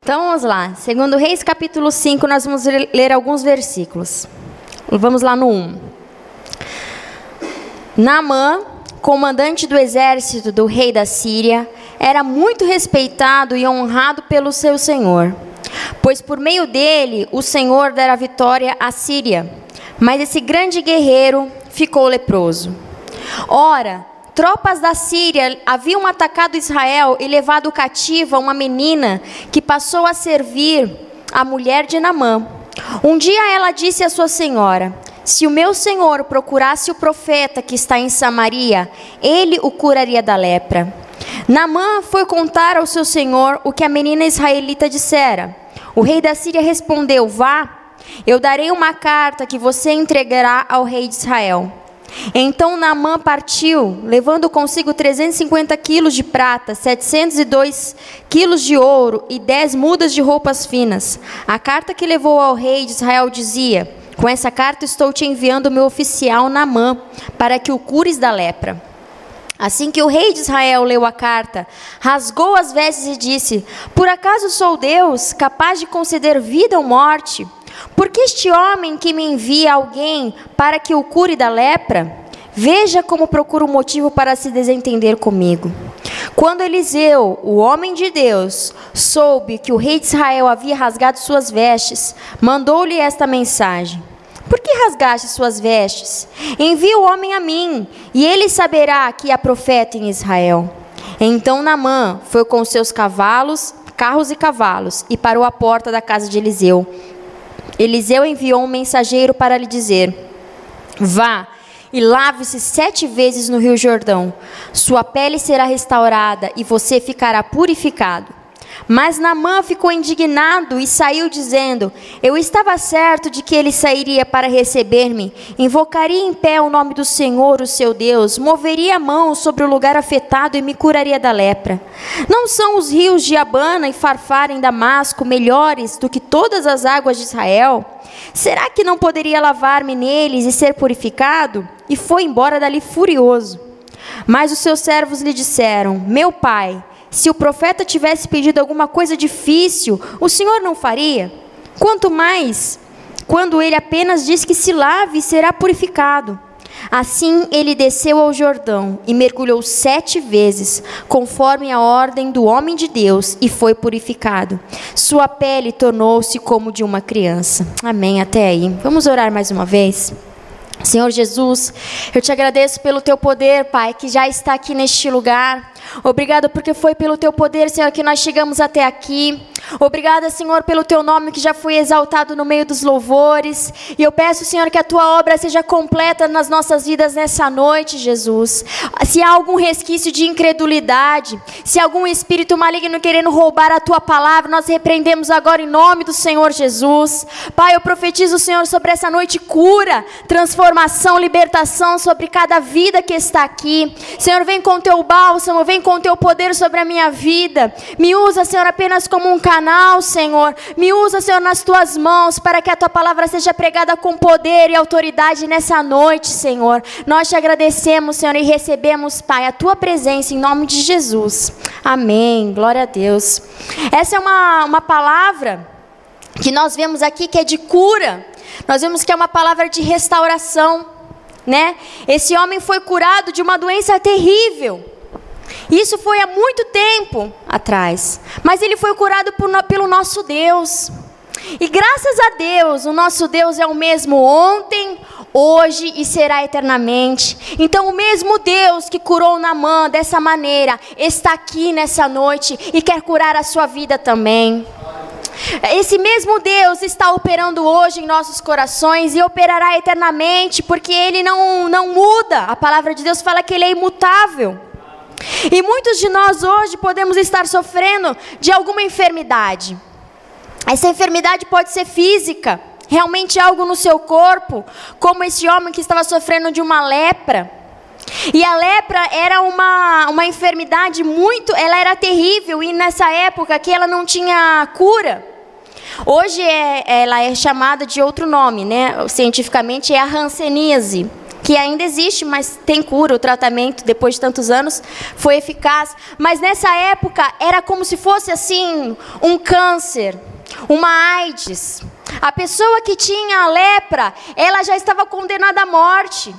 Então vamos lá, segundo Reis capítulo 5, nós vamos ler alguns versículos. Vamos lá no 1. Naamã, comandante do exército do rei da Síria, era muito respeitado e honrado pelo seu senhor, pois por meio dele o Senhor dera vitória à Síria. Mas esse grande guerreiro ficou leproso. Ora, tropas da Síria haviam atacado Israel e levado cativa uma menina que passou a servir a mulher de Naamã. Um dia ela disse à sua senhora: se o meu senhor procurasse o profeta que está em Samaria, ele o curaria da lepra. Naamã foi contar ao seu senhor o que a menina israelita dissera. O rei da Síria respondeu: vá, eu darei uma carta que você entregará ao rei de Israel. Então Naamã partiu, levando consigo 350 quilos de prata, 702 quilos de ouro e 10 mudas de roupas finas. A carta que levou ao rei de Israel dizia: com essa carta estou te enviando o meu oficial Naamã, para que o cures da lepra. Assim que o rei de Israel leu a carta, rasgou as vestes e disse: por acaso sou Deus, capaz de conceder vida ou morte? Porque este homem que me envia alguém para que o cure da lepra? Veja como procura um motivo para se desentender comigo. Quando Eliseu, o homem de Deus, soube que o rei de Israel havia rasgado suas vestes, mandou-lhe esta mensagem: por que rasgaste suas vestes? Envia o homem a mim, e ele saberá que há profeta em Israel. Então Naamã foi com seus cavalos, carros e cavalos, e parou à porta da casa de Eliseu. Eliseu enviou um mensageiro para lhe dizer: vá e lave-se 7 vezes no rio Jordão. Sua pele será restaurada e você ficará purificado. Mas Naamã ficou indignado e saiu dizendo: eu estava certo de que ele sairia para receber-me, invocaria em pé o nome do Senhor, o seu Deus, moveria a mão sobre o lugar afetado e me curaria da lepra. Não são os rios de Abana e Farfar em Damasco melhores do que todas as águas de Israel? Será que não poderia lavar-me neles e ser purificado? E foi embora dali furioso. Mas os seus servos lhe disseram: meu pai, se o profeta tivesse pedido alguma coisa difícil, o senhor não faria? Quanto mais, quando ele apenas diz que se lave e será purificado. Assim ele desceu ao Jordão e mergulhou 7 vezes, conforme a ordem do homem de Deus, e foi purificado. Sua pele tornou-se como de uma criança. Amém, até aí. Vamos orar mais uma vez? Senhor Jesus, eu te agradeço pelo teu poder, Pai, que já está aqui neste lugar. Obrigado porque foi pelo teu poder, Senhor, que nós chegamos até aqui. Obrigada, Senhor, pelo teu nome que já foi exaltado no meio dos louvores. E eu peço, Senhor, que a tua obra seja completa nas nossas vidas nessa noite, Jesus. Se há algum resquício de incredulidade, se há algum espírito maligno querendo roubar a tua palavra, nós repreendemos agora em nome do Senhor Jesus. Pai, eu profetizo, Senhor, sobre essa noite cura, transformação, libertação sobre cada vida que está aqui. Senhor, vem com teu bálsamo, vem com teu poder sobre a minha vida. Me usa, Senhor, apenas como um canal, Senhor. Me usa, Senhor, nas tuas mãos, para que a tua palavra seja pregada com poder e autoridade nessa noite, Senhor. Nós te agradecemos, Senhor, e recebemos, Pai, a tua presença em nome de Jesus. Amém. Glória a Deus. Essa é uma palavra que nós vemos aqui que é de cura. Nós vemos que é uma palavra de restauração, né? Esse homem foi curado de uma doença terrível. Isso foi há muito tempo atrás, mas ele foi curado pelo nosso Deus. E graças a Deus, o nosso Deus é o mesmo ontem, hoje e será eternamente. Então o mesmo Deus que curou Naamã dessa maneira, está aqui nessa noite e quer curar a sua vida também. Esse mesmo Deus está operando hoje em nossos corações e operará eternamente, porque Ele não muda. A palavra de Deus fala que Ele é imutável. E muitos de nós hoje podemos estar sofrendo de alguma enfermidade. Essa enfermidade pode ser física, realmente algo no seu corpo, como esse homem que estava sofrendo de uma lepra. E a lepra era uma enfermidade ela era terrível, e nessa época que ela não tinha cura. Hoje ela é chamada de outro nome, né? Cientificamente é a hanseníase, que que ainda existe, mas tem cura, o tratamento, depois de tantos anos, foi eficaz. Mas nessa época, era como se fosse assim, um câncer, uma AIDS. A pessoa que tinha a lepra, ela já estava condenada à morte.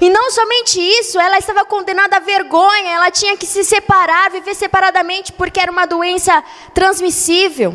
E não somente isso, ela estava condenada à vergonha, ela tinha que se separar, viver separadamente, porque era uma doença transmissível.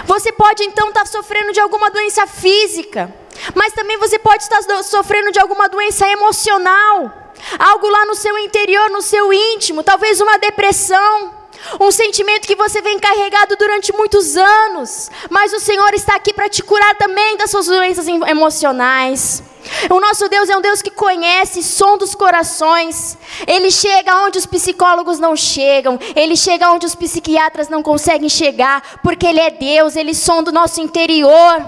Você pode então estar sofrendo de alguma doença física, mas também você pode estar sofrendo de alguma doença emocional, algo lá no seu interior, no seu íntimo, talvez uma depressão, um sentimento que você vem carregado durante muitos anos, mas o Senhor está aqui para te curar também das suas doenças emocionais. O nosso Deus é um Deus que conhece, sonda os corações. Ele chega onde os psicólogos não chegam, Ele chega onde os psiquiatras não conseguem chegar, porque Ele é Deus, Ele sonda o nosso interior.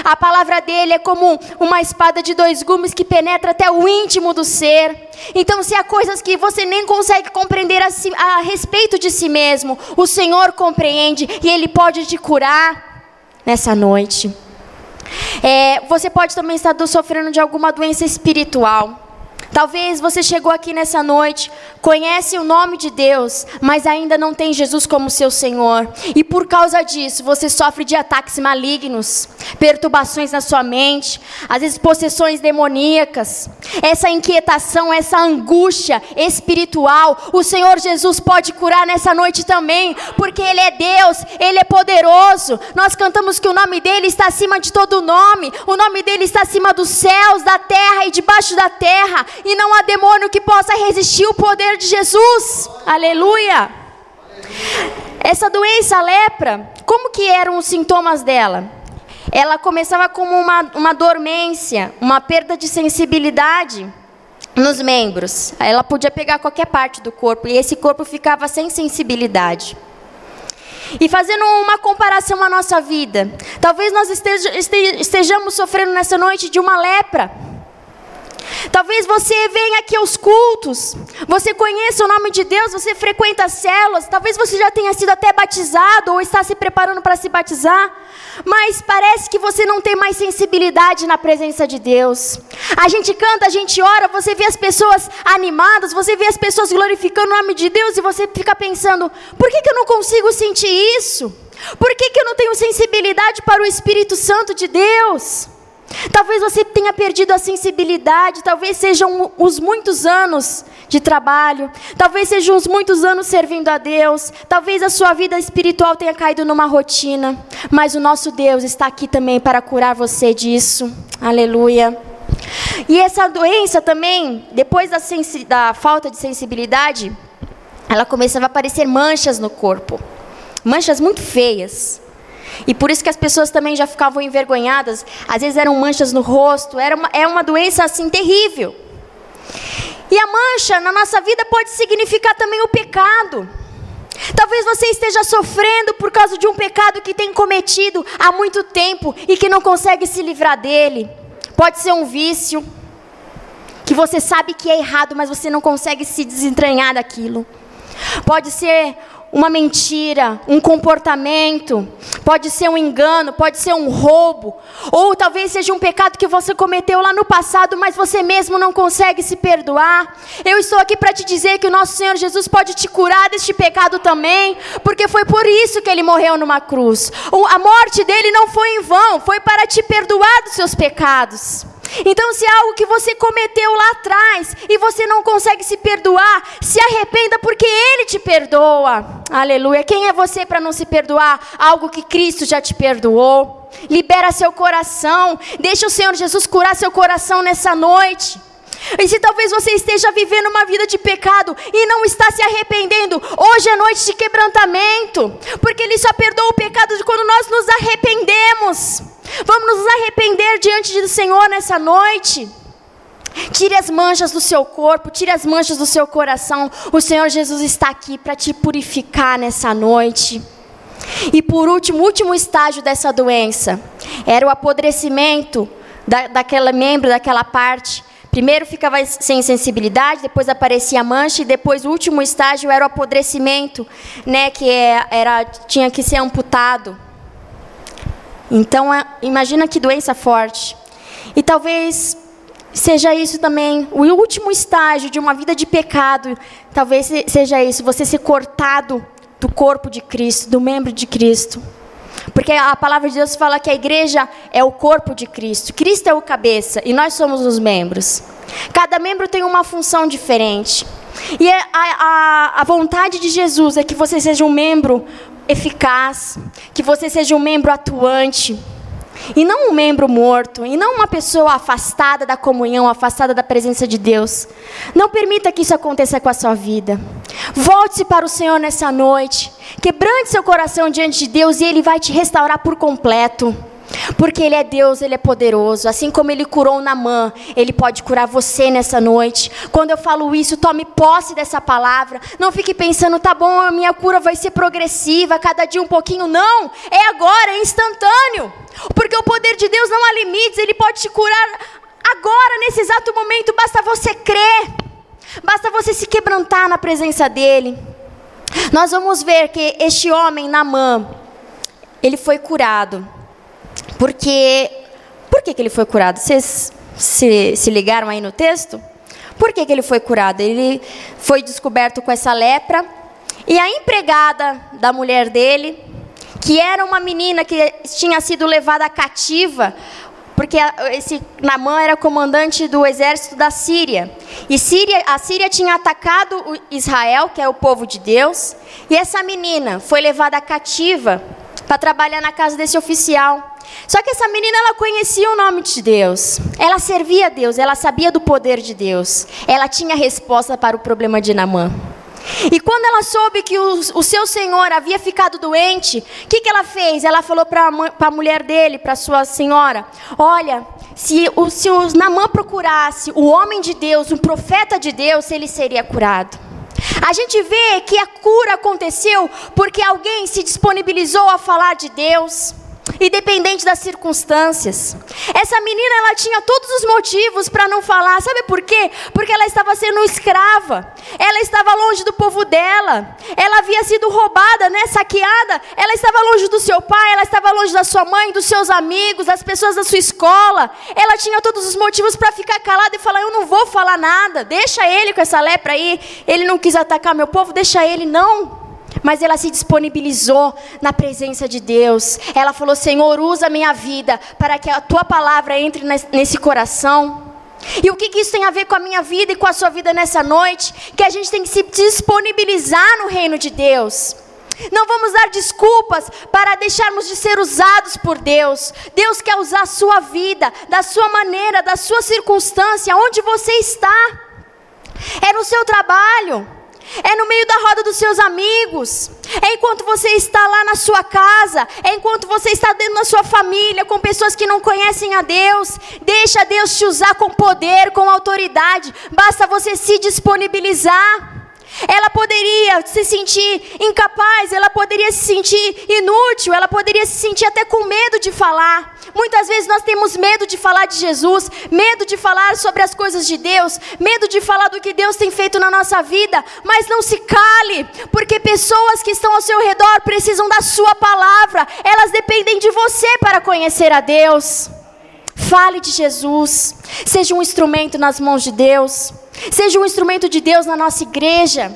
A palavra dele é como uma espada de 2 gumes que penetra até o íntimo do ser. Então, se há coisas que você nem consegue compreender a respeito de si mesmo, o Senhor compreende e Ele pode te curar nessa noite. Você pode também estar sofrendo de alguma doença espiritual. Talvez você chegou aqui nessa noite, conhece o nome de Deus, mas ainda não tem Jesus como seu Senhor. E por causa disso, você sofre de ataques malignos, perturbações na sua mente, às vezes possessões demoníacas. Essa inquietação, essa angústia espiritual, o Senhor Jesus pode curar nessa noite também, porque Ele é Deus, Ele é poderoso. Nós cantamos que o nome dEle está acima de todo nome, o nome dEle está acima dos céus, da terra e debaixo da terra. E não há demônio que possa resistir o poder de Jesus. Aleluia. Essa doença, a lepra, como que eram os sintomas dela? Ela começava como uma dormência, uma perda de sensibilidade nos membros. Ela podia pegar qualquer parte do corpo e esse corpo ficava sem sensibilidade. E fazendo uma comparação à nossa vida, talvez nós estejamos sofrendo nessa noite de uma lepra. Talvez você venha aqui aos cultos, você conheça o nome de Deus, você frequenta as células, talvez você já tenha sido até batizado ou está se preparando para se batizar, mas parece que você não tem mais sensibilidade na presença de Deus. A gente canta, a gente ora, você vê as pessoas animadas, você vê as pessoas glorificando o nome de Deus e você fica pensando, por que eu não consigo sentir isso? Por que eu não tenho sensibilidade para o Espírito Santo de Deus? Talvez você tenha perdido a sensibilidade, talvez sejam os muitos anos de trabalho, talvez sejam os muitos anos servindo a Deus, talvez a sua vida espiritual tenha caído numa rotina, mas o nosso Deus está aqui também para curar você disso. Aleluia. E essa doença também, depois da falta de sensibilidade, ela começava a aparecer manchas no corpo, manchas muito feias. E por isso que as pessoas também já ficavam envergonhadas. Às vezes eram manchas no rosto. É uma doença assim terrível. E a mancha na nossa vida pode significar também o pecado. Talvez você esteja sofrendo por causa de um pecado que tem cometido há muito tempo e que não consegue se livrar dele. Pode ser um vício, que você sabe que é errado, mas você não consegue se desentranhar daquilo. Pode ser uma mentira, um comportamento, pode ser um engano, pode ser um roubo, ou talvez seja um pecado que você cometeu lá no passado, mas você mesmo não consegue se perdoar. Eu estou aqui para te dizer que o nosso Senhor Jesus pode te curar deste pecado também, porque foi por isso que Ele morreu numa cruz. A morte dele não foi em vão, foi para te perdoar dos seus pecados. Então, se há algo que você cometeu lá atrás e você não consegue se perdoar, se arrependa, porque Ele te perdoa. Aleluia. Quem é você para não se perdoar algo que Cristo já te perdoou? Libera seu coração. Deixa o Senhor Jesus curar seu coração nessa noite. E se talvez você esteja vivendo uma vida de pecado e não está se arrependendo, hoje é noite de quebrantamento, porque Ele só perdoa o pecado de quando nós nos arrependemos. Vamos nos arrepender diante do Senhor nessa noite. Tire as manchas do seu corpo, tire as manchas do seu coração. O Senhor Jesus está aqui para te purificar nessa noite. E por último, o último estágio dessa doença era o apodrecimento daquele membro, daquela parte. Primeiro ficava sem sensibilidade, depois aparecia a mancha, e depois o último estágio era o apodrecimento, né, que tinha que ser amputado. Então, imagina que doença forte. E talvez seja isso também, o último estágio de uma vida de pecado, talvez seja isso, você ser cortado do corpo de Cristo, do membro de Cristo. Porque a palavra de Deus fala que a igreja é o corpo de Cristo. Cristo é o cabeça e nós somos os membros. Cada membro tem uma função diferente. E a vontade de Jesus é que você seja um membro eficaz, que você seja um membro atuante, e não um membro morto, e não uma pessoa afastada da comunhão, afastada da presença de Deus. Não permita que isso aconteça com a sua vida. Volte-se para o Senhor nessa noite, quebrante seu coração diante de Deus, e Ele vai te restaurar por completo. Porque Ele é Deus, Ele é poderoso. Assim como Ele curou Naamã, Ele pode curar você nessa noite. Quando eu falo isso, tome posse dessa palavra. Não fique pensando, tá bom, a minha cura vai ser progressiva, cada dia um pouquinho. Não, é agora, é instantâneo. Porque o poder de Deus não há limites. Ele pode te curar agora, nesse exato momento. Basta você crer, basta você se quebrantar na presença dEle. Nós vamos ver que este homem, Naamã, ele foi curado. Por que ele foi curado? Vocês se ligaram aí no texto? Por que ele foi curado? Ele foi descoberto com essa lepra. E a empregada da mulher dele, que era uma menina que tinha sido levada cativa, porque esse Naamã era comandante do exército da Síria. E a Síria tinha atacado Israel, que é o povo de Deus. E essa menina foi levada cativa para trabalhar na casa desse oficial. Só que essa menina, ela conhecia o nome de Deus. Ela servia a Deus, ela sabia do poder de Deus. Ela tinha resposta para o problema de Naamã. E quando ela soube que o seu senhor havia ficado doente, o que ela fez? Ela falou para a mulher dele, para a sua senhora: olha, se o Naamã procurasse o homem de Deus, um profeta de Deus, ele seria curado. A gente vê que a cura aconteceu porque alguém se disponibilizou a falar de Deus, independente das circunstâncias. Essa menina, ela tinha todos os motivos para não falar. Sabe por quê? Porque ela estava sendo escrava. Ela estava longe do povo dela. Ela havia sido roubada, saqueada. Ela estava longe do seu pai, ela estava longe da sua mãe, dos seus amigos, das pessoas da sua escola. Ela tinha todos os motivos para ficar calada e falar: eu não vou falar nada. Deixa ele com essa lepra aí. Ele não quis atacar meu povo, deixa ele. Não. Mas ela se disponibilizou na presença de Deus. Ela falou: Senhor, usa a minha vida para que a tua palavra entre nesse coração. E o que isso tem a ver com a minha vida e com a sua vida nessa noite? Que a gente tem que se disponibilizar no reino de Deus. Não vamos dar desculpas para deixarmos de ser usados por Deus. Deus quer usar a sua vida, da sua maneira, da sua circunstância, onde você está. É no seu trabalho. É no meio da roda dos seus amigos. É enquanto você está lá na sua casa. É enquanto você está dentro da sua família, com pessoas que não conhecem a Deus. Deixa Deus te usar com poder, com autoridade. Basta você se disponibilizar. Ela poderia se sentir incapaz, ela poderia se sentir inútil, ela poderia se sentir até com medo de falar. Muitas vezes nós temos medo de falar de Jesus, medo de falar sobre as coisas de Deus, medo de falar do que Deus tem feito na nossa vida. Mas não se cale, porque pessoas que estão ao seu redor precisam da sua palavra. Elas dependem de você para conhecer a Deus. Fale de Jesus, seja um instrumento nas mãos de Deus. Seja um instrumento de Deus na nossa igreja.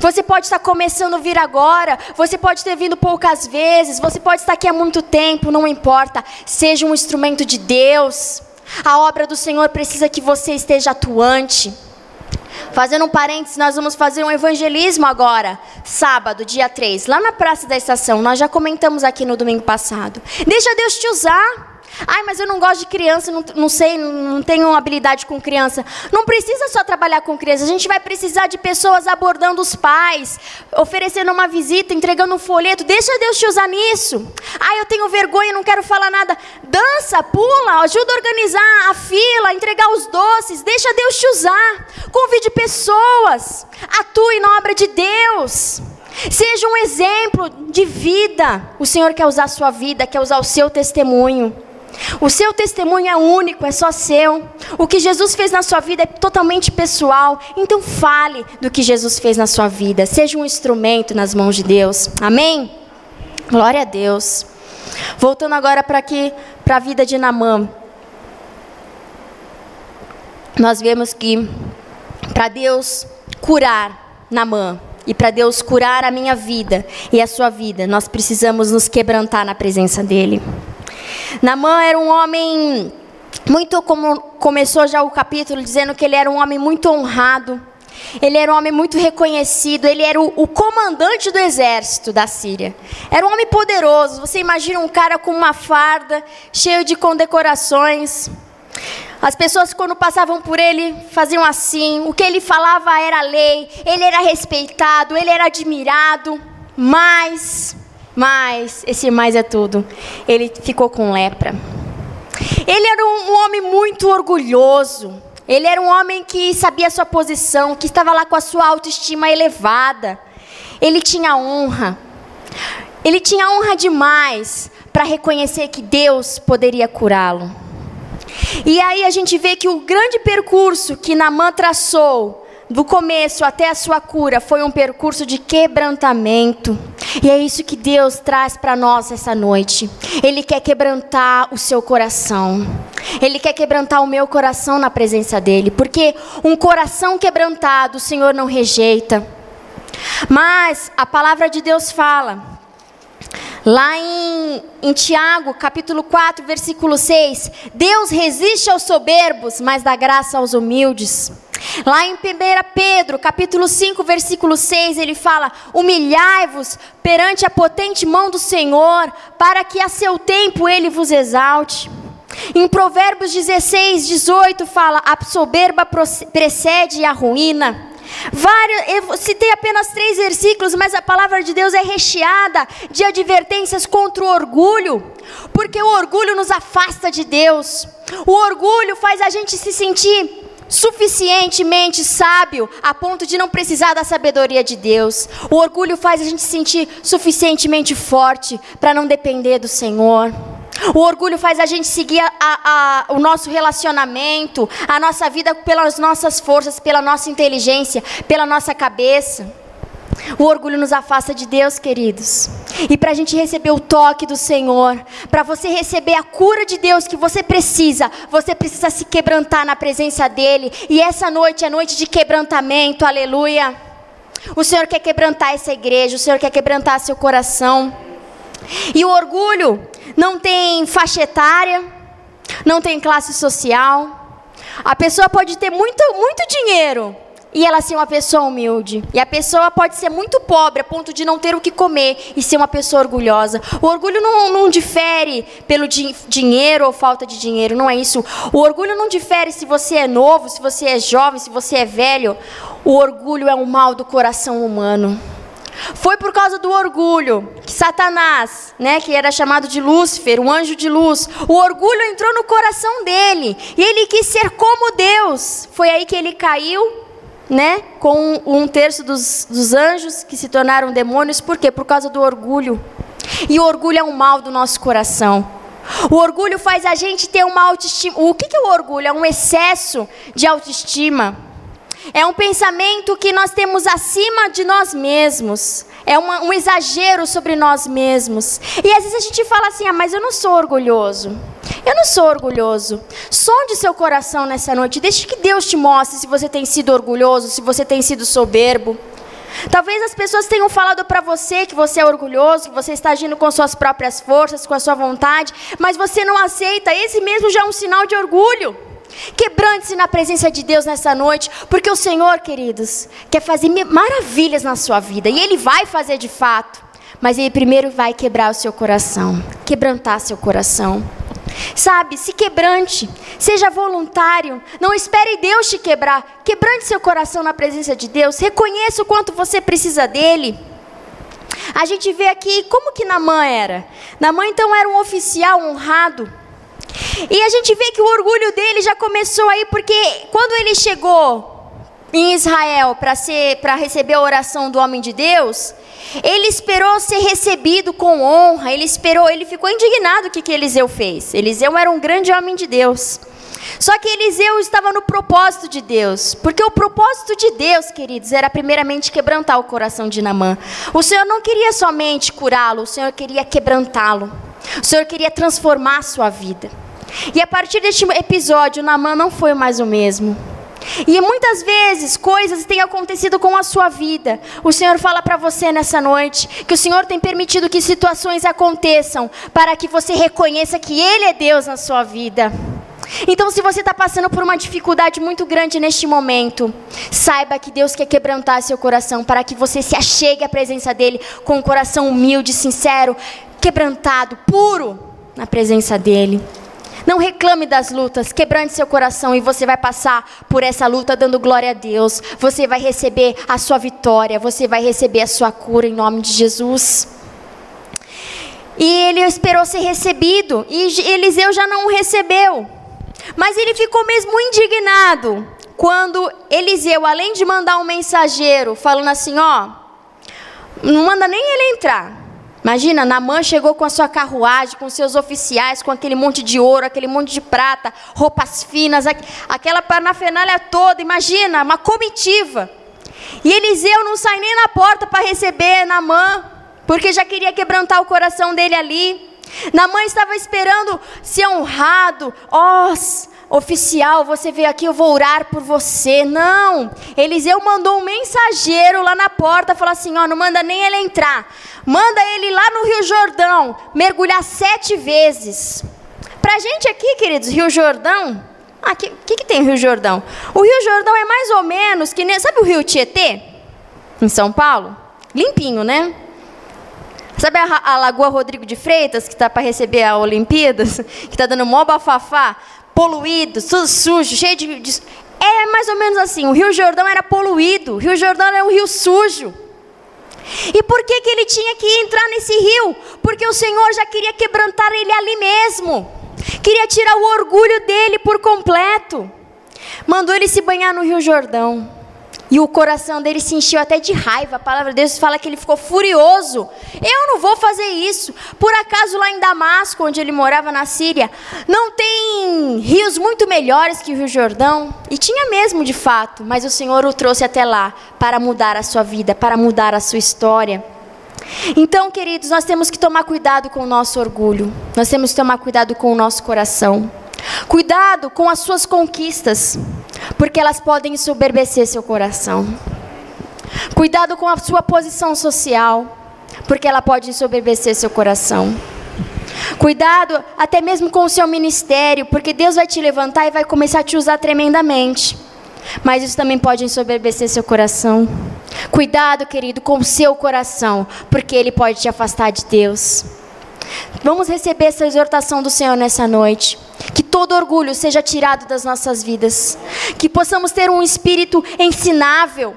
Você pode estar começando a vir agora, você pode ter vindo poucas vezes, você pode estar aqui há muito tempo, não importa. Seja um instrumento de Deus. A obra do Senhor precisa que você esteja atuante. Fazendo um parênteses, nós vamos fazer um evangelismo agora, sábado, dia 3, lá na Praça da Estação. Nós já comentamos aqui no domingo passado. Deixa Deus te usar. Ai, mas eu não gosto de criança, não sei, não tenho habilidade com criança. Não precisa só trabalhar com criança. A gente vai precisar de pessoas abordando os pais, oferecendo uma visita, entregando um folheto. Deixa Deus te usar nisso. Ai, eu tenho vergonha, não quero falar nada. Dança, pula, ajuda a organizar a fila, entregar os doces. Deixa Deus te usar. Convide pessoas. Atue na obra de Deus. Seja um exemplo de vida. O Senhor quer usar a sua vida, quer usar o seu testemunho. O seu testemunho é único, é só seu. O que Jesus fez na sua vida é totalmente pessoal. Então fale do que Jesus fez na sua vida. Seja um instrumento nas mãos de Deus. Amém? Glória a Deus. Voltando agora para a vida de Naamã. nós vemos que para Deus curar Naamã e para Deus curar a minha vida e a sua vida, nós precisamos nos quebrantar na presença dele. Naamã era um homem muito, como começou já o capítulo dizendo que ele era um homem muito honrado, ele era um homem muito reconhecido, ele era o comandante do exército da Síria. Era um homem poderoso. Você imagina um cara com uma farda, cheio de condecorações. As pessoas quando passavam por ele faziam assim, o que ele falava era lei, ele era respeitado, ele era admirado, mas esse mais é tudo, ele ficou com lepra. Ele era um homem muito orgulhoso, ele era um homem que sabia a sua posição, que estava lá com a sua autoestima elevada, ele tinha honra demais para reconhecer que Deus poderia curá-lo. E aí a gente vê que o grande percurso que Naamã traçou, do começo até a sua cura, foi um percurso de quebrantamento. E é isso que Deus traz para nós essa noite. Ele quer quebrantar o seu coração. Ele quer quebrantar o meu coração na presença dEle. Porque um coração quebrantado o Senhor não rejeita. Mas a palavra de Deus fala... Lá em Tiago, capítulo 4, versículo 6, Deus resiste aos soberbos, mas dá graça aos humildes. Lá em 1 Pedro, capítulo 5, versículo 6, ele fala, humilhai-vos perante a potente mão do Senhor, para que a seu tempo ele vos exalte. Em Provérbios 16, 18 fala, a soberba precede a ruína. Eu citei apenas 3 versículos, mas a palavra de Deus é recheada de advertências contra o orgulho, porque o orgulho nos afasta de Deus. O orgulho faz a gente se sentir suficientemente sábio a ponto de não precisar da sabedoria de Deus. O orgulho faz a gente se sentir suficientemente forte para não depender do Senhor. O orgulho faz a gente seguir o nosso relacionamento, a nossa vida pelas nossas forças, pela nossa inteligência, pela nossa cabeça. O orgulho nos afasta de Deus, queridos. E para a gente receber o toque do Senhor, para você receber a cura de Deus que você precisa se quebrantar na presença dEle. E essa noite é noite de quebrantamento, aleluia. O Senhor quer quebrantar essa igreja, o Senhor quer quebrantar seu coração. E o orgulho não tem faixa etária, não tem classe social. A pessoa pode ter muito dinheiro e ela ser uma pessoa humilde. E a pessoa pode ser muito pobre a ponto de não ter o que comer e ser uma pessoa orgulhosa. O orgulho não difere pelo dinheiro ou falta de dinheiro, não é isso. O orgulho não difere se você é novo, se você é jovem, se você é velho. O orgulho é um mal do coração humano. Foi por causa do orgulho que Satanás, que era chamado de Lúcifer, um anjo de luz, o orgulho entrou no coração dele e ele quis ser como Deus. Foi aí que ele caiu, com 1/3 dos anjos que se tornaram demônios. Por quê? Por causa do orgulho. E o orgulho é um mal do nosso coração. O orgulho faz a gente ter uma autoestima. O que é o orgulho? É um excesso de autoestima. É um pensamento que nós temos acima de nós mesmos. É um exagero sobre nós mesmos. E às vezes a gente fala assim, mas eu não sou orgulhoso. Eu não sou orgulhoso. Sonde seu coração nessa noite. Deixe que Deus te mostre se você tem sido orgulhoso, se você tem sido soberbo. Talvez as pessoas tenham falado para você que você é orgulhoso, que você está agindo com suas próprias forças, com a sua vontade, mas você não aceita. Esse mesmo já é um sinal de orgulho. Quebrante-se na presença de Deus nessa noite, porque o Senhor, queridos, quer fazer maravilhas na sua vida, e Ele vai fazer de fato, mas Ele primeiro vai quebrar o seu coração, quebrantar seu coração. Sabe, se quebrante, seja voluntário, não espere Deus te quebrar, quebrante seu coração na presença de Deus, reconheça o quanto você precisa dEle. A gente vê aqui como que Naamã era. Naamã então era um oficial honrado. E a gente vê que o orgulho dele já começou aí, porque quando ele chegou em Israel para receber a oração do homem de Deus, ele esperou ser recebido com honra, ele ficou indignado com o que Eliseu fez. Eliseu era um grande homem de Deus. Só que Eliseu estava no propósito de Deus, porque o propósito de Deus, queridos, era primeiramente quebrantar o coração de Naamã. O Senhor não queria somente curá-lo, o Senhor queria quebrantá-lo. O Senhor queria transformar a sua vida. E a partir deste episódio, Naamã não foi mais o mesmo. E muitas vezes coisas têm acontecido com a sua vida. O Senhor fala para você nessa noite que o Senhor tem permitido que situações aconteçam para que você reconheça que Ele é Deus na sua vida. Então, se você está passando por uma dificuldade muito grande neste momento, saiba que Deus quer quebrantar seu coração para que você se achegue à presença dEle com um coração humilde, sincero, quebrantado, puro na presença dEle. Não reclame das lutas, quebrante seu coração e você vai passar por essa luta dando glória a Deus. Você vai receber a sua vitória, você vai receber a sua cura em nome de Jesus. E ele esperou ser recebido e Eliseu já não o recebeu. Mas ele ficou mesmo indignado quando Eliseu, além de mandar um mensageiro falando assim, ó, não manda nem ele entrar. Imagina, Naamã chegou com a sua carruagem, com seus oficiais, com aquele monte de ouro, aquele monte de prata, roupas finas, aquela parafernália toda, imagina, uma comitiva. E Eliseu não sai nem na porta para receber Naamã, porque já queria quebrantar o coração dele ali. Naamã estava esperando ser honrado, oficial, você veio aqui, eu vou orar por você. Não, Eliseu mandou um mensageiro lá na porta, falou assim, ó, não manda nem ele entrar, manda ele lá no Rio Jordão, mergulhar 7 vezes. Pra gente aqui, queridos, Rio Jordão, o que tem Rio Jordão? O Rio Jordão é mais ou menos que nem, sabe o Rio Tietê, em São Paulo? Limpinho, né? Sabe a Lagoa Rodrigo de Freitas, que está para receber a Olimpíadas, que está dando mó bafafá, poluído, tudo sujo, cheio de... É mais ou menos assim, o Rio Jordão era poluído, o Rio Jordão era um rio sujo. E por que ele tinha que entrar nesse rio? Porque o Senhor já queria quebrantar ele ali mesmo, queria tirar o orgulho dele por completo. Mandou ele se banhar no Rio Jordão. E o coração dele se encheu até de raiva. A palavra de Deus fala que ele ficou furioso. Eu não vou fazer isso. Por acaso lá em Damasco, onde ele morava na Síria, não tem rios muito melhores que o Rio Jordão? E tinha mesmo de fato, mas o Senhor o trouxe até lá para mudar a sua vida, para mudar a sua história. Então, queridos, nós temos que tomar cuidado com o nosso orgulho. Nós temos que tomar cuidado com o nosso coração. Cuidado com as suas conquistas, porque elas podem ensoberbecer seu coração. Cuidado com a sua posição social, porque ela pode ensoberbecer seu coração. Cuidado até mesmo com o seu ministério, porque Deus vai te levantar e vai começar a te usar tremendamente. Mas isso também pode ensoberbecer seu coração. Cuidado, querido, com o seu coração, porque ele pode te afastar de Deus. Vamos receber essa exortação do Senhor nessa noite. Que todo orgulho seja tirado das nossas vidas. Que possamos ter um espírito ensinável.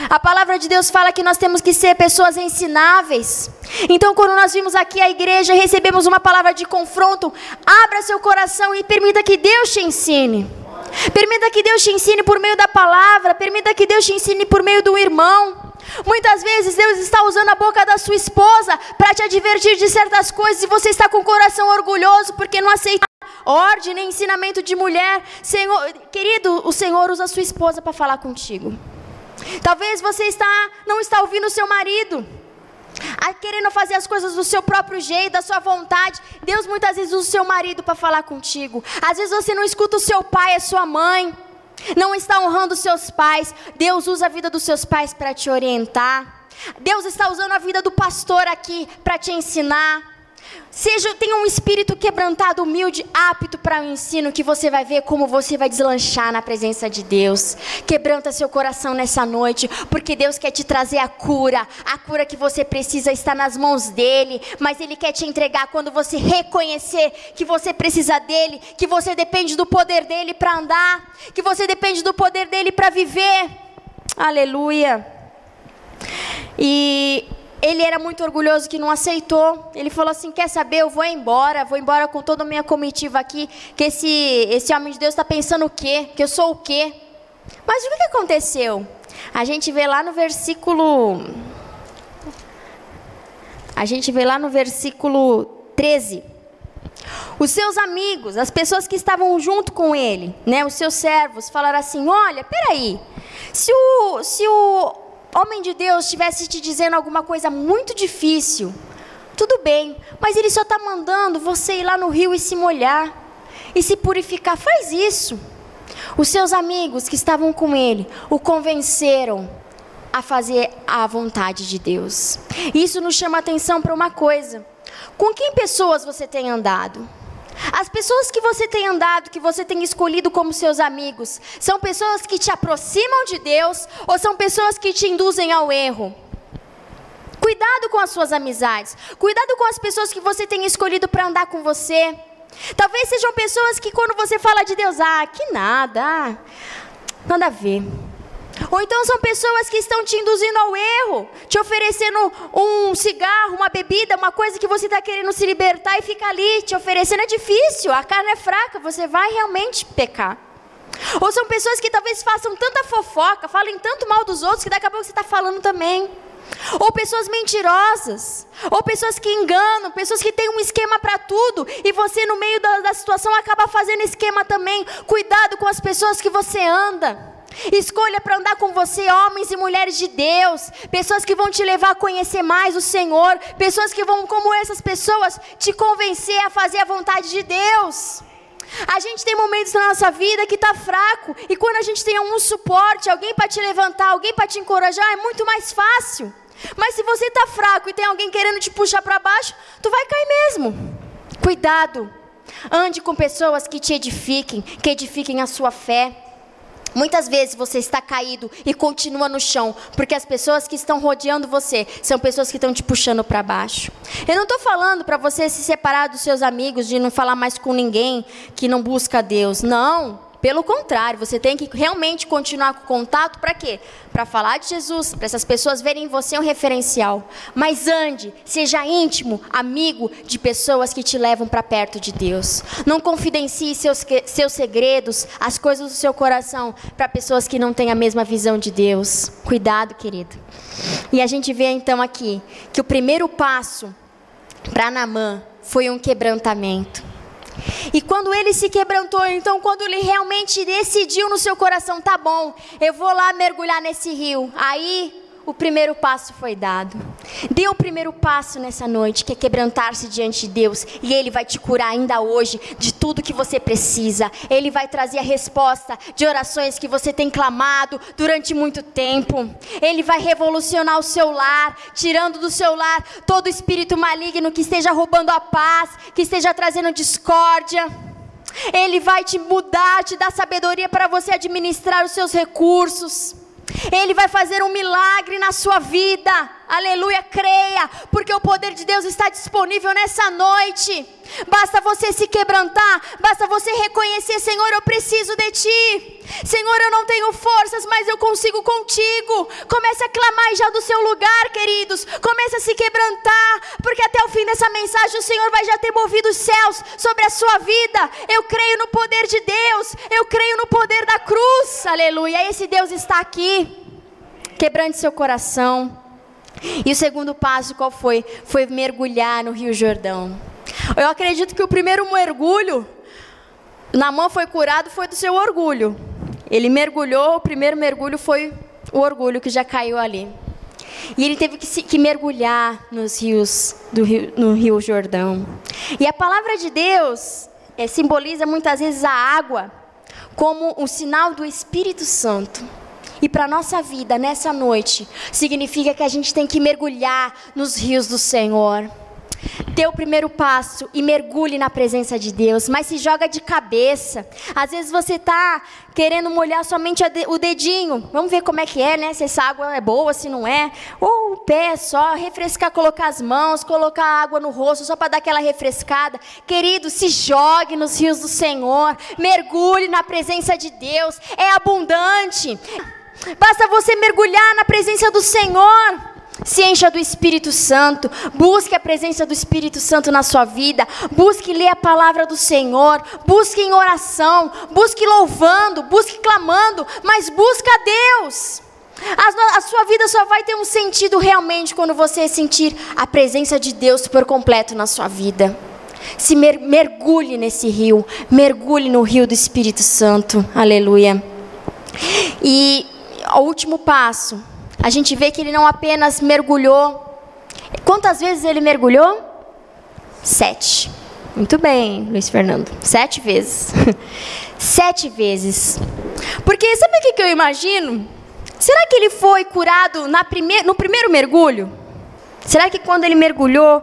A palavra de Deus fala que nós temos que ser pessoas ensináveis. Então, quando nós vimos aqui a igreja, recebemos uma palavra de confronto, abra seu coração e permita que Deus te ensine. Permita que Deus te ensine por meio da palavra. Permita que Deus te ensine por meio do irmão. Muitas vezes Deus está usando a boca da sua esposa para te advertir de certas coisas e você está com o coração orgulhoso porque não aceita ordem nem ensinamento de mulher. Senhor, querido, o Senhor usa a sua esposa para falar contigo. Talvez você não está ouvindo o seu marido, querendo fazer as coisas do seu próprio jeito, da sua vontade. Deus muitas vezes usa o seu marido para falar contigo. Às vezes você não escuta o seu pai, a sua mãe, não está honrando os seus pais. Deus usa a vida dos seus pais para te orientar. Deus está usando a vida do pastor aqui para te ensinar. Tenha um espírito quebrantado, humilde, apto para o ensino, que você vai ver como você vai deslanchar na presença de Deus. Quebranta seu coração nessa noite, porque Deus quer te trazer a cura que você precisa está nas mãos dEle, mas Ele quer te entregar quando você reconhecer que você precisa dEle, que você depende do poder dEle para andar, que você depende do poder dEle para viver. Aleluia. E ele era muito orgulhoso que não aceitou. Ele falou assim, quer saber, eu vou embora com toda a minha comitiva aqui, que esse homem de Deus está pensando o quê? Que eu sou o quê? Mas o que aconteceu? A gente vê lá no versículo 13. Os seus amigos, as pessoas que estavam junto com ele, né, os seus servos, falaram assim, olha, peraí, se o homem de Deus estivesse te dizendo alguma coisa muito difícil, tudo bem, mas ele só está mandando você ir lá no rio e se molhar, e se purificar, faz isso. Os seus amigos que estavam com ele o convenceram a fazer a vontade de Deus. Isso nos chama a atenção para uma coisa: com que pessoas você tem andado? As pessoas que você tem andado, que você tem escolhido como seus amigos, são pessoas que te aproximam de Deus ou são pessoas que te induzem ao erro? Cuidado com as suas amizades, cuidado com as pessoas que você tem escolhido para andar com você. Talvez sejam pessoas que quando você fala de Deus, que nada, nada a ver. Ou então são pessoas que estão te induzindo ao erro, te oferecendo um cigarro, uma bebida, uma coisa que você está querendo se libertar e fica ali te oferecendo. É difícil, a carne é fraca, você vai realmente pecar. Ou são pessoas que talvez façam tanta fofoca, falem tanto mal dos outros, que daqui a pouco você está falando também. Ou pessoas mentirosas, ou pessoas que enganam, pessoas que têm um esquema para tudo, e você no meio da situação acaba fazendo esquema também. Cuidado com as pessoas que você anda. Escolha para andar com você homens e mulheres de Deus, pessoas que vão te levar a conhecer mais o Senhor, pessoas que vão, como essas pessoas, te convencer a fazer a vontade de Deus. A gente tem momentos na nossa vida que está fraco, e quando a gente tem um suporte, alguém para te levantar, alguém para te encorajar, é muito mais fácil. Mas se você está fraco e tem alguém querendo te puxar para baixo, tu vai cair mesmo. Cuidado, ande com pessoas que te edifiquem, que edifiquem a sua fé. Muitas vezes você está caído e continua no chão, porque as pessoas que estão rodeando você são pessoas que estão te puxando para baixo. Eu não estou falando para você se separar dos seus amigos, de não falar mais com ninguém que não busca Deus. Não, pelo contrário, você tem que realmente continuar com contato. Para quê? Para falar de Jesus, para essas pessoas verem em você um referencial. Mas ande, seja íntimo, amigo de pessoas que te levam para perto de Deus. Não confidencie seus segredos, as coisas do seu coração, para pessoas que não têm a mesma visão de Deus. Cuidado, querido. E a gente vê então aqui que o primeiro passo para Naamã foi um quebrantamento. E quando ele se quebrantou, então quando ele realmente decidiu no seu coração, tá bom, eu vou lá mergulhar nesse rio, aí o primeiro passo foi dado. Dê o primeiro passo nessa noite, que é quebrantar-se diante de Deus, e Ele vai te curar ainda hoje de tudo que você precisa. Ele vai trazer a resposta de orações que você tem clamado durante muito tempo. Ele vai revolucionar o seu lar, tirando do seu lar todo espírito maligno que esteja roubando a paz, que esteja trazendo discórdia. Ele vai te mudar, te dar sabedoria para você administrar os seus recursos. Ele vai fazer um milagre na sua vida. Aleluia, creia, porque o poder de Deus está disponível nessa noite. Basta você se quebrantar, basta você reconhecer: Senhor, eu preciso de Ti. Senhor, eu não tenho forças, mas eu consigo contigo. Comece a clamar já do seu lugar, queridos. Comece a se quebrantar, porque até o fim dessa mensagem o Senhor vai já ter movido os céus sobre a sua vida. Eu creio no poder de Deus, eu creio no poder da cruz. Aleluia, esse Deus está aqui. Quebrante seu coração. E o segundo passo qual foi? Foi mergulhar no Rio Jordão. Eu acredito que o primeiro mergulho, Naamã foi curado, foi do seu orgulho. Ele mergulhou, o primeiro mergulho foi o orgulho que já caiu ali. E ele teve que mergulhar nos rios, no Rio Jordão. E a palavra de Deus simboliza muitas vezes a água como um sinal do Espírito Santo. E para a nossa vida, nessa noite, significa que a gente tem que mergulhar nos rios do Senhor. Dê o primeiro passo e mergulhe na presença de Deus, mas se joga de cabeça. Às vezes você está querendo molhar somente o dedinho. Vamos ver como é que é, né? Se essa água é boa, se não é. Ou o pé só, refrescar, colocar as mãos, colocar água no rosto só para dar aquela refrescada. Querido, se jogue nos rios do Senhor. Mergulhe na presença de Deus. É abundante. Basta você mergulhar na presença do Senhor. Se encha do Espírito Santo. Busque a presença do Espírito Santo na sua vida. Busque ler a palavra do Senhor. Busque em oração. Busque louvando. Busque clamando. Mas busca a Deus. A sua vida só vai ter um sentido realmente quando você sentir a presença de Deus por completo na sua vida. Se mergulhe nesse rio. Mergulhe no rio do Espírito Santo. Aleluia. E o último passo, a gente vê que ele não apenas mergulhou. Quantas vezes ele mergulhou? 7. Muito bem, Luiz Fernando. 7 vezes. 7 vezes. Porque sabe o que eu imagino? Será que ele foi curado no primeiro mergulho? Será que quando ele mergulhou,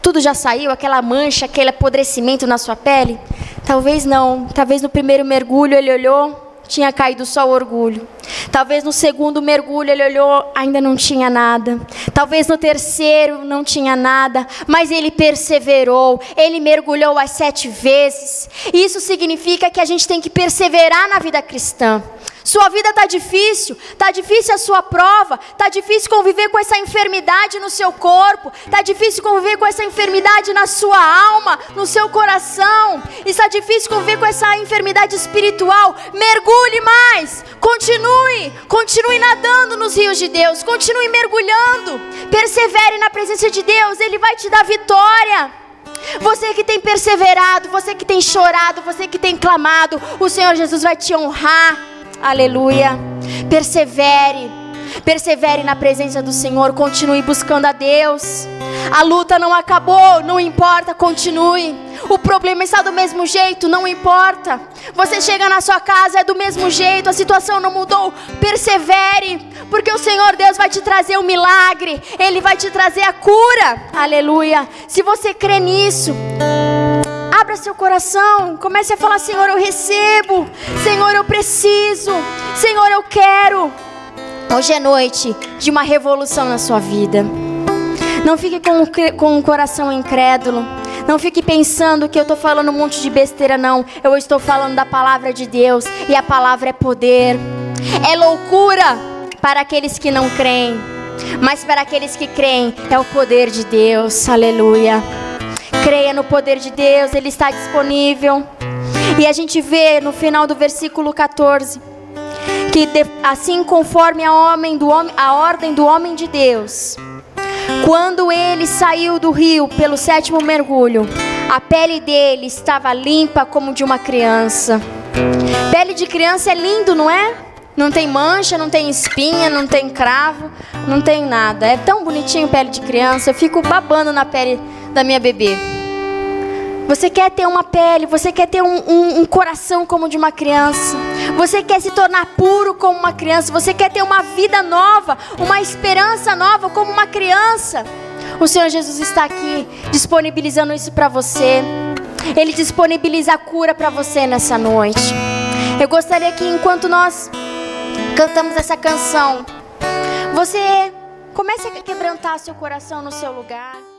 tudo já saiu? Aquela mancha, aquele apodrecimento na sua pele? Talvez não. Talvez no primeiro mergulho ele olhou, tinha caído só o orgulho. Talvez no segundo mergulho ele olhou, ainda não tinha nada. Talvez no terceiro não tinha nada. Mas ele perseverou. Ele mergulhou as 7 vezes. Isso significa que a gente tem que perseverar na vida cristã. Sua vida está difícil a sua prova, está difícil conviver com essa enfermidade no seu corpo, está difícil conviver com essa enfermidade na sua alma, no seu coração, está difícil conviver com essa enfermidade espiritual. Mergulhe mais, continue nadando nos rios de Deus, continue mergulhando, persevere na presença de Deus, Ele vai te dar vitória. Você que tem perseverado, você que tem chorado, você que tem clamado, o Senhor Jesus vai te honrar. Aleluia. Persevere na presença do Senhor. Continue buscando a Deus. A luta não acabou, não importa, continue. O problema está do mesmo jeito, não importa. Você chega na sua casa, é do mesmo jeito, a situação não mudou. Persevere, porque o Senhor Deus vai te trazer um milagre. Ele vai te trazer a cura. Aleluia. Se você crê nisso, abra seu coração, comece a falar: Senhor, eu recebo, Senhor, eu preciso, Senhor, eu quero. Hoje é noite de uma revolução na sua vida. Não fique com o coração incrédulo. Não fique pensando que eu estou falando um monte de besteira, não. Eu estou falando da palavra de Deus, e a palavra é poder. É loucura para aqueles que não creem, mas para aqueles que creem é o poder de Deus. Aleluia. Creia no poder de Deus, Ele está disponível. E a gente vê no final do versículo 14, que assim conforme a ordem do homem de Deus, quando ele saiu do rio pelo 7º mergulho, a pele dele estava limpa como de uma criança. Pele de criança é lindo, não é? Não tem mancha, não tem espinha, não tem cravo, não tem nada. É tão bonitinho pele de criança. Eu fico babando na pele da minha bebê. Você quer ter uma pele, você quer ter um coração como de uma criança. Você quer se tornar puro como uma criança. Você quer ter uma vida nova, uma esperança nova como uma criança. O Senhor Jesus está aqui disponibilizando isso para você. Ele disponibiliza a cura para você nessa noite. Eu gostaria que enquanto nós cantamos essa canção, você comece a quebrantar seu coração no seu lugar.